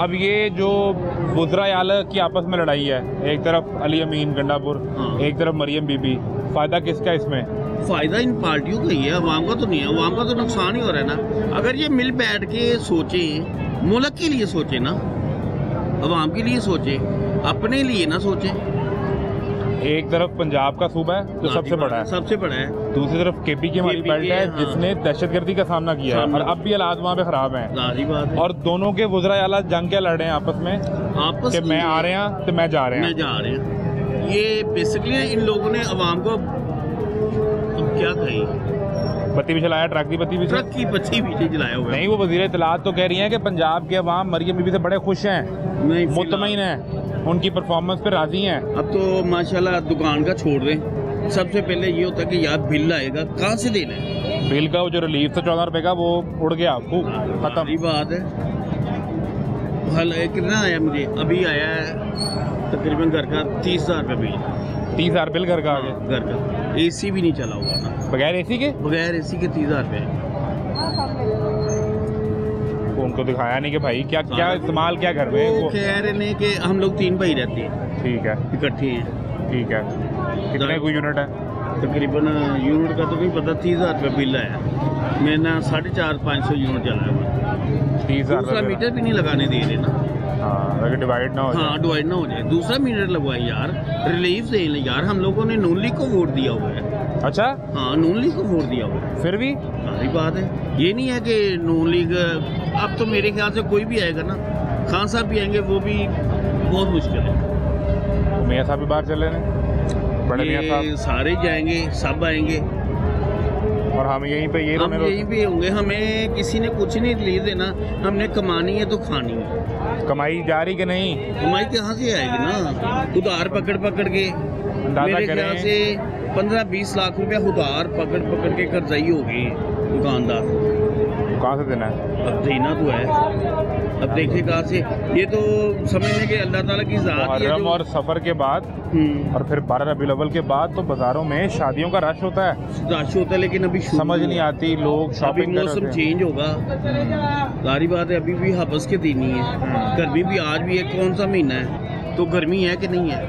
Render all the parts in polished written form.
अब ये जो वज़रा आला की आपस में लड़ाई है, एक तरफ अली अमीन गंडापुर, एक तरफ मरियम बीबी, फ़ायदा किसका इसमें? फ़ायदा इन पार्टियों का ही है, अवाम का तो नहीं है। अवाम का तो नुकसान ही हो रहा है ना। अगर ये मिल बैठ के सोचें, मुल्क के लिए सोचें ना, अवाम के लिए सोचें, अपने लिए ना सोचें। एक तरफ पंजाब का सूबा है जो सबसे बड़ा है, सबसे बड़ा है। दूसरी तरफ केपी की हमारी बेल्ट है जिसने दहशतगर्दी का सामना किया है और अब भी हालात वहाँ पे खराब हैं। और दोनों के वज़रा आला जंग क्या लड़ रहे हैं आपस में कि मैं आ रहे हैं तो मैं जा रहे हैं। ये बेसिकली इन लोगों ने अवाम को क्या कही, बत्ती भी चलाया, ट्रक की बत्ती भी जलाया हुआ है। नहीं, वो वज़ीर इत्तलात तो कह रही हैं कि पंजाब के अवाम मरियम बीबी से बड़े खुश हैं, मुतमईन हैं, उनकी परफॉर्मेंस पे राजी हैं। अब तो माशाल्लाह दुकान का छोड़ दें। सबसे पहले ये होता है कि यार बिल आएगा, कहाँ से देना है? बिल का जो रिलीफ था 14 रुपए का, वो उड़ गया, खत्म। ये बात है। हल कितना आया मुझे? अभी आया है तकरीबन घर का 30,000 रुपये बिल। 30,000 बिल घर का आ गया? घर का AC भी नहीं चला होगा ना, बगैर AC के? बगैर AC के 30,000 रुपये। उनको दिखाया नहीं कि भाई क्या क्या इस्तेमाल क्या कर रहे हैं। वो कह रहे हैं कि हम लोग 3 भाई रहते हैं। ठीक है, इकट्ठे हैं। ठीक है। कितने कोई यूनिट है? तकरीबन यूनिट का तो नहीं पता। 30,000 रुपये बिल आया। मेरे ना 450-500 यूनिट चला है। 30,000 दूसरा मीटर भी नहीं लगाने दे रहे ना। अगर डिवाइड ना हो जाए। हाँ, डिवाइड ना हो जाए, दूसरा मीटर लगवाए यार, रिलीफ दें यार। हम लोगों ने नून लीग को वोट दिया हुआ है। अच्छा, हाँ, नून लीग को वोट दिया हुआ है, फिर भी सारी बात है। ये नहीं है कि नून लीग, अब तो मेरे ख्याल से कोई भी आएगा ना, खान साहब भी आएंगे, वो भी बहुत मुश्किल है। मियाँ साहब भी बाहर चले हैं, बड़े मियाँ साहब सारे जाएंगे, सब आएंगे और हम यहीं पे हम यहीं पे होंगे। हमें किसी ने कुछ नहीं रिलीज देना, हमने कमानी है तो खानी है। कमाई जा रही कि नहीं? कमाई कहाँ से आएगी ना, उधार पकड़ पकड़ के। मेरे ख्याल से 15-20 लाख रुपया उधार पकड़ पकड़ के कर्जाई हो गई दुकानदार। कहाँ से देना है? अब देना तो है, अब देखे कहाँ से। ये तो समझने के अल्लाह ताला की ज़ात है। और सफ़र के बाद और फिर 12 रबीउल अव्वल के बाद तो बाजारों में शादियों का रश होता है, लेकिन अभी समझ नहीं आती, लोग शॉपिंग। मौसम चेंज होगा, सारी बात है। अभी भी हबस के दिन ही है, गर्मी भी आज भी है। कौन सा महीना है तो गर्मी है कि नहीं है?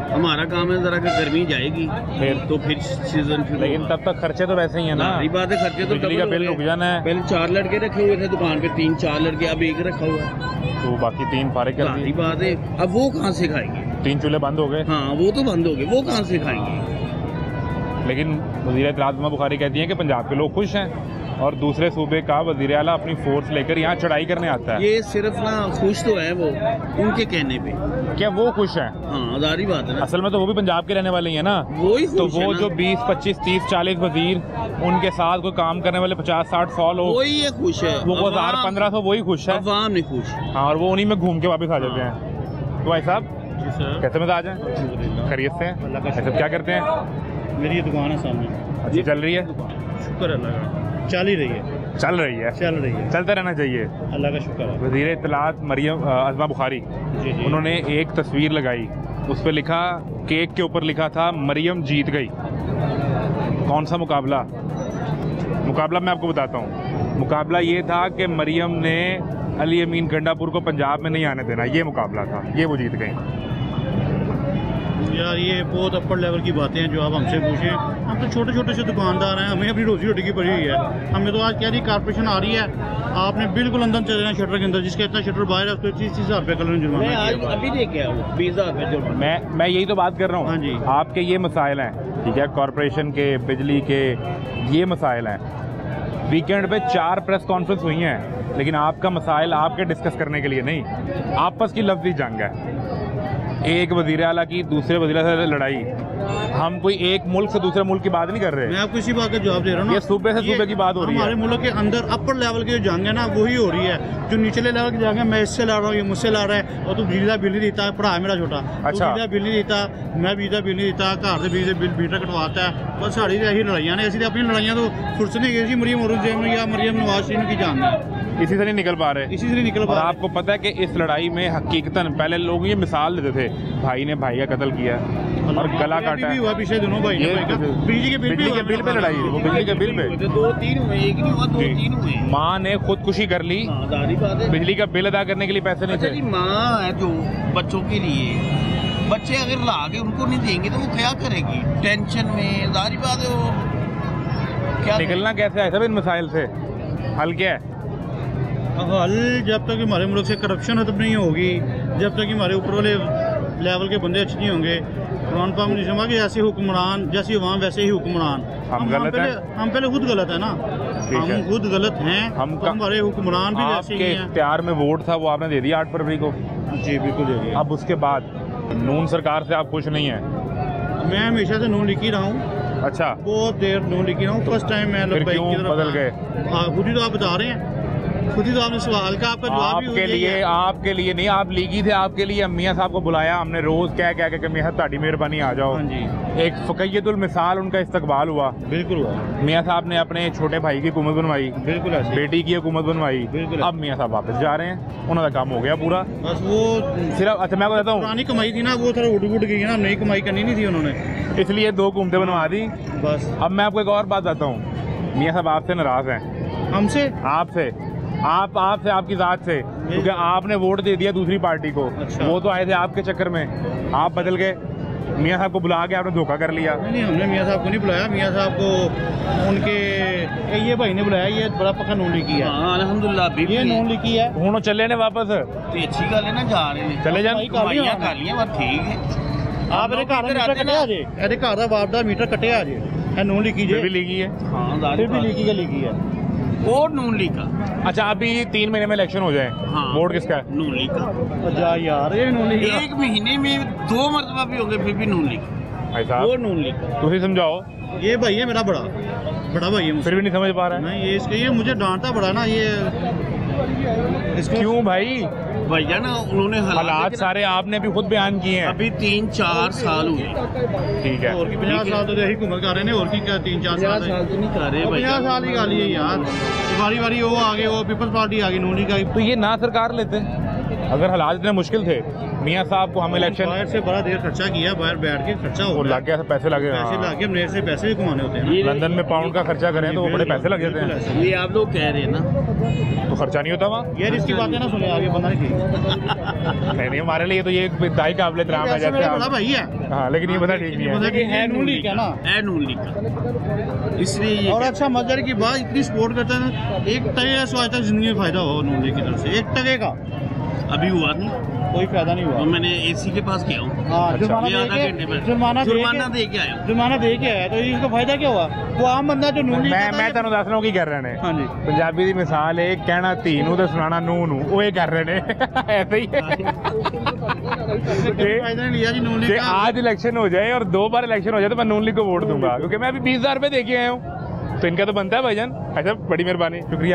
हमारा काम है जरा कि गर्मी जाएगी फिर सीजन शुरू। लेकिन तब तक खर्चे तो वैसे ही है ना। सारी बात है, खर्चे तो बिजली का बिल रुक जाना है। पहले 4 लड़के रखे हुए थे दुकान पे, 3-4 लड़के, अब 1 रखा हुआ है, तो बाकी 3 फारिग कर दिए। बात है, अब वो कहाँ से खाएंगे? 3 चूल्हे बंद हो गए। हाँ, वो तो बंद हो गए, वो कहाँ से खाएंगे? लेकिन वज़ीर इत्तलात उमा बुखारी कहती हैं कि पंजाब के लोग खुश हैं और दूसरे सूबे का वज़ीर आला अपनी फोर्स लेकर यहाँ चढ़ाई करने आता है। ये सिर्फ ना खुश तो है वो उनके कहने पे। क्या वो खुश हैं? हाँ, जारी बात है। असल में तो वो भी पंजाब के रहने वाले ही है ना। वही तो वो जो 20, 25, 30, 40 वजीर, उनके साथ कोई काम करने वाले 50, 60, 100 लोग, वही है खुश है। वो 1000-1500 वही खुश है। अवाम नहीं खुश। हाँ, और वो उन्हीं में घूम के वापस आ जाते हैं। तो भाई साहब कैसे मिजाज हैं? खैरियत से हैं? ऐसे क्या करते हैं? मेरी ये दुकान है सामने। अच्छी चल रही है? शुक्र अल्लाह का, चल ही रही है। चल रही है, चलता रहना चाहिए, अल्लाह का शुक्र है। वज़ीर इत्तलात मरियम अज़मा बुखारी, उन्होंने एक तस्वीर लगाई, उस पर लिखा, केक के ऊपर लिखा था मरियम जीत गई। कौन सा मुकाबला? मुकाबला मैं आपको बताता हूँ। मुकाबला ये था कि मरियम ने अली अमीन गंडापुर को पंजाब में नहीं आने देना, ये मुकाबला था, ये वो जीत गई। यार ये बहुत अपर लेवल की बातें हैं जो आप हमसे पूछें। हम तो छोटे छोटे से दुकानदार हैं, हमें अपनी रोजी रोटी की पड़ी हुई है। हमें तो आज क्या रही कारपोरेशन आ रही है, आपने बिल्कुल अंदर चले जाना शटर के अंदर, जिसका इतना शटर बाहर है उसको 30,000 रुपये कलर जुर्माना। अभी देखे 20,000 रुपये। मैं यही तो बात कर रहा हूँ। हाँ जी, आपके ये मसाइल हैं, ठीक है, कॉरपोरेशन के, बिजली के, ये मसाइल हैं। वीकेंड पे 4 प्रेस कॉन्फ्रेंस हुई हैं, लेकिन आपका मसाइल आपके डिस्कस करने के लिए नहीं, आपस की लफ्ज़ी जंग है। एक वज़ीर आला की दूसरे वज़ीर आला से लड़ाई। हम कोई एक मुल्क से दूसरे मुल्क की बात नहीं कर रहे। मैं आपको इसी बात का जवाब दे रहा हूँ। ये सूबे से सूबे की बात हो रही है। हमारे मुल्क के अंदर अपर लेवल की जो जंग है ना, वही हो रही है। जो निचले लेवल की जंग है, मैं इससे लड़ रहा हूँ, ये मुझसे लड़ रहा है, और तू बिजली का बिल नहीं देता, पढ़ा है मेरा छोटा, अच्छा, बिजली का बिल नहीं देता, मैं बिजली का बिल नहीं देता, घर से बिजली बिल मीटर कटवाता है। बस साड़ी ऐसी लड़ाइयाँ ने, ऐसी अपनी लड़ाइयाँ तो फुर्सत नहीं गई। मरियम औरंगजेब या मरियम नवाज शरीफ की जान है, इसी से नहीं निकल पा रहे, इसी से नहीं निकल पा रहे। आपको पता है कि इस लड़ाई में हकीकतन पहले लोग ये मिसाल देते थे, भाई ने भाई का कत्ल किया, और गला काटा है। हुआ पिछले दिनों भाई ये बिजली के बिल पे लड़ाई हुई, वो बिजली के बिल पे 2-3 हुए, एक नहीं हुआ 2-3 हुए। माँ ने खुदकुशी कर ली, जारी बात है। बिजली का बिल अदा करने के लिए पैसे नहीं अच्छा थे। जी, माँ है जो बच्चों के लिए, बच्चे अगर ला के उनको नहीं देंगे तो वो क्या करेगी? टेंशन में, जारी बात है वो क्या निकलना कैसे है सब इन मसाइल से? हल क्या है? हल जब तक हमारे मुल्क से करप्शन खत्म नहीं होगी, जब तक हमारे ऊपर वाले लेवल के बंदे अच्छे नहीं होंगे, कुरान पाक में लिखा कि ऐसे हुक्मरान जैसी अवाम वैसे ही हुक्मरान। हम गलत हैं? हम पहले खुद गलत है ना, हम खुद गलत हैं, हमारे हुक्मरान भी वैसे ही आपके हैं। इख्तियार में वोट था, वो आपने दे दिया 8 फरवरी को। जी बिल्कुल दे दिया। अब उसके बाद नून सरकार से आप खुश नहीं है? मैं हमेशा से नून लिख ही रहा हूँ, अच्छा, बहुत देर नून लिख ही रहा हूँ। फर्स्ट टाइम मैं फिर लब्बैक क्यों की तरफ बदल गए? खुद ही तो आप बता रहे हैं, खुद ही तो आपने सवाल का आपका जवाब भी आपके लिए नहीं, आप लीगी थे, आपके लिए मियाँ साहब को बुलाया हमने, रोज क्या क्या क्या मियाँ साहब ताड़ी मेहरबानी आ जाओ। हाँ जी, एक फकैयतुल मिसाल उनका इस्तकबाल हुआ। बिल्कुल हुआ। मियाँ साहब ने अपने छोटे भाई की हुकूमत बनवाई, बिल्कुल ऐसे। बेटी की हुकूमत बनवाई, बिल्कुल। अब मियाँ साहब वापस जा रहे हैं, उनका काम हो गया पूरा। बस वो सिर्फ अच्छा मैं आपको कहता हूँ, पुरानी कमाई थी ना, वो थोड़ा उड़ गई है ना, नई कमाई करनी नहीं थी उन्होंने, इसलिए 2 हुकूमतें बनवा दी। बस। अब मैं आपको एक और बात बताता हूँ, मियाँ साहब आपसे नाराज हैं। हमसे? आपसे, आपसे, आपकी जात से, क्योंकि आपने वोट दे दिया दूसरी पार्टी को। अच्छा। वो तो आए थे आपके चक्कर में, आप बदल गए, मियाँ साहब को बुला के आपने धोखा कर लिया। नहीं, हमने मियाँ साहब को नहीं बुलाया, मियाँ साहब को उनके ये भाई ने बुलाया, ये बड़ा पक्का नून लिखी है। हाँ अल्हम्दुलिल्लाह, ये नून लिखी है। हूँ चले ने वापस, तो अच्छी गल है ना, जा रहे हैं, चले जान। कमाइयां कर लिया, बस ठीक है। आप मेरे घर मीटर कटे आ जे, मेरे घर का वार्ड का मीटर कटे आ जे, है नून लिखी जे, भी लिखी है। हाँ फिर भी लिखी है। और नून लीग का। अच्छा, अभी 3 महीने में इलेक्शन हो जाए, हाँ, वोट किसका है? नून लीग का। जा यार, ये नून लीग एक महीने में 2 मरतबा भी होंगे, फिर भी नून लीग, भाई साहब वो नून लीग का। तुम ही समझाओ। ये भाई है मेरा बड़ा भाई है मुझसे। फिर भी नहीं समझ पा रहा है। नहीं, ये इसके ये मुझे डांटता बड़ा ना, ये इसको क्यों भाई? भैया ना उन्होंने हालात सारे आपने भी खुद बयान किए हैं। अभी 3-4 साल हुए। ठीक है, और की 50 साल तो यही हुकूमत कर रहे हैं, और की क्या 3-4 साल तो नहीं कर रहे 50 साल ही गाली है यार। बारी वो आगे, वो पीपल्स पार्टी आ गई, नून लीग आई। तो ये ना सरकार लेते, अगर हालात इतने मुश्किल थे, मियाँ साहब को हम इलेक्शन बाहर से बड़ा देर खर्चा किया, बाहर बैठ के खर्चा हो लग गया, पैसे लगे, पैसे लगे, मेरे से पैसे भी कमाने होते हैं। लंदन में पाउंड का खर्चा करें तो बड़े पैसे लग जाते हैं। ये आप लोग कह रहे हैं ना, तो खर्चा नहीं होता वहाँ। यार इसकी बातें ना सुने, आगे बंदा नहीं ठीक। नहीं, हमारे लिए तो ये दाई काबिल एहतराम है, जैसे बड़ा भाई है। हाँ, लेकिन ये बता ठीक नहीं है। है नून लीग है ना, है नून लीग का, इसलिए ये और अच्छा मजर की बात, इतनी सपोर्ट करते हैं, 1 टके का आज तक जिंदगी में फायदा हुआ नून लीग की तरफ से, 1 टके का अभी हुआ नहीं, कोई फायदा नहीं हुआ। तो मैंने एसी के पास गया हूँ। हाँ, जुर्माना ये आधा दे घंटे में के जुर्माना दे के आया। जुर्माना दे के आया, तो इसका फायदा क्या हुआ? वो आम बंदा जो नून लीग मैं तेन दस रहा हूँ की कर रहे हैं। हाँ जी, पंजाबी की मिसाल है, कहना धी नूं ते सुनाना नूं नूं, वो ये कर रहे हैं। ऐसे ही है। फायदा नहीं लिया जी नून लीग कि का। आज इलेक्शन हो जाए और 2 बार इलेक्शन हो जाए तो मैं नून लीग को वोट दूंगा, क्योंकि मैं अभी 20,000 रुपये दे के आया हूँ, तो इनका तो बनता है भाईजान। अच्छा, बड़ी मेहरबानी, शुक्रिया।